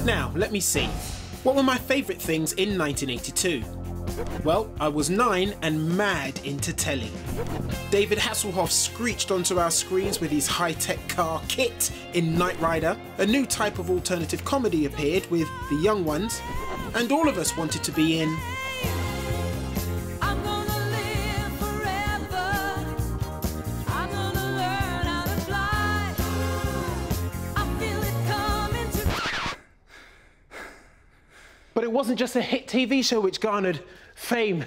Now, let me see. What were my favourite things in 1982? Well, I was 9 and mad into telly. David Hasselhoff screeched onto our screens with his high-tech car KITT in Knight Rider. A new type of alternative comedy appeared with The Young Ones. And all of us wanted to be in... But it wasn't just a hit TV show which garnered fame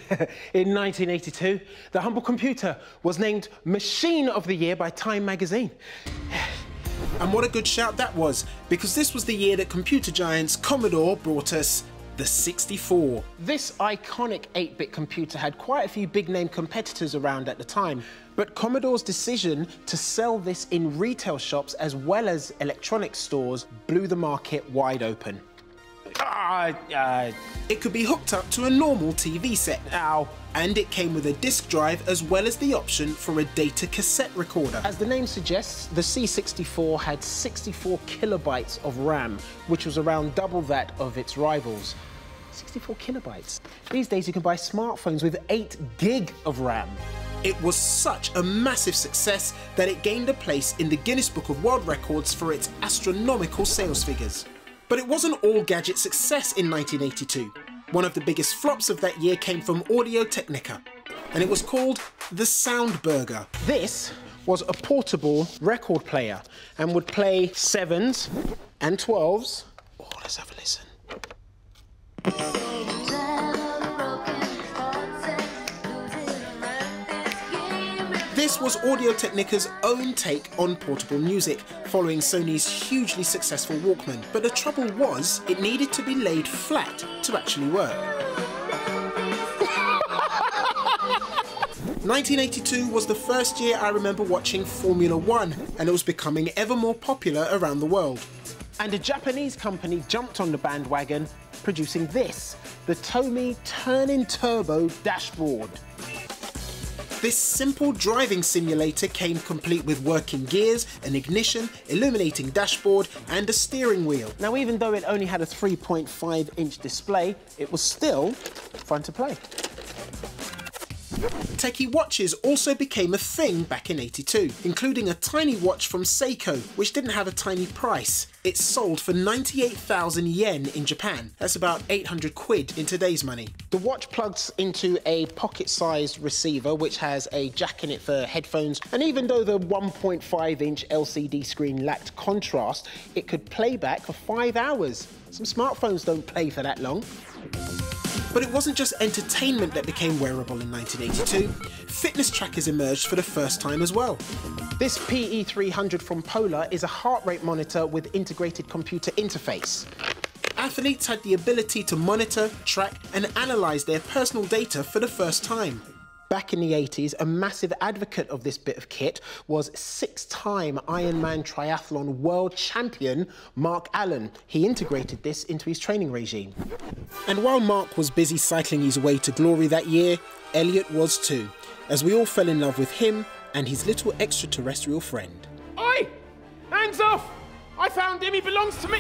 in 1982. The humble computer was named Machine of the Year by Time magazine. And what a good shout that was, because this was the year that computer giants Commodore brought us the 64. This iconic 8-bit computer had quite a few big-name competitors around at the time, but Commodore's decision to sell this in retail shops as well as electronics stores blew the market wide open. It could be hooked up to a normal TV set. Ow. And it came with a disk drive as well as the option for a data cassette recorder. As the name suggests, the C64 had 64 kilobytes of RAM, which was around double that of its rivals. 64 kilobytes. These days you can buy smartphones with 8 gig of RAM. It was such a massive success that it gained a place in the Guinness Book of World Records for its astronomical sales figures. But it wasn't all Gadget success in 1982. One of the biggest flops of that year came from Audio-Technica, and it was called the Soundburger. This was a portable record player and would play 7s and 12s. Oh, let's have a listen. This was Audio-Technica's own take on portable music, following Sony's hugely successful Walkman. But the trouble was, it needed to be laid flat to actually work. 1982 was the first year I remember watching Formula 1, and it was becoming ever more popular around the world. And a Japanese company jumped on the bandwagon, producing this, the Tomy Turnin Turbo Dashboard. This simple driving simulator came complete with working gears, an ignition, illuminating dashboard and a steering wheel. Now, even though it only had a 3.5-inch display, it was still fun to play. Techie watches also became a thing back in '82, including a tiny watch from Seiko, which didn't have a tiny price. It sold for 98,000 yen in Japan. That's about 800 quid in today's money. The watch plugs into a pocket-sized receiver, which has a jack in it for headphones, and even though the 1.5-inch LCD screen lacked contrast, it could play back for 5 hours. Some smartphones don't play for that long. But it wasn't just entertainment that became wearable in 1982. Fitness trackers emerged for the first time as well. This PE300 from Polar is a heart rate monitor with integrated computer interface. Athletes had the ability to monitor, track and analyse their personal data for the first time. Back in the 80s, a massive advocate of this bit of kit was 6-time Ironman triathlon world champion Mark Allen. He integrated this into his training regime. And while Mark was busy cycling his way to glory that year, Elliot was too, as we all fell in love with him and his little extraterrestrial friend. Oi! Hands off! I found him, he belongs to me!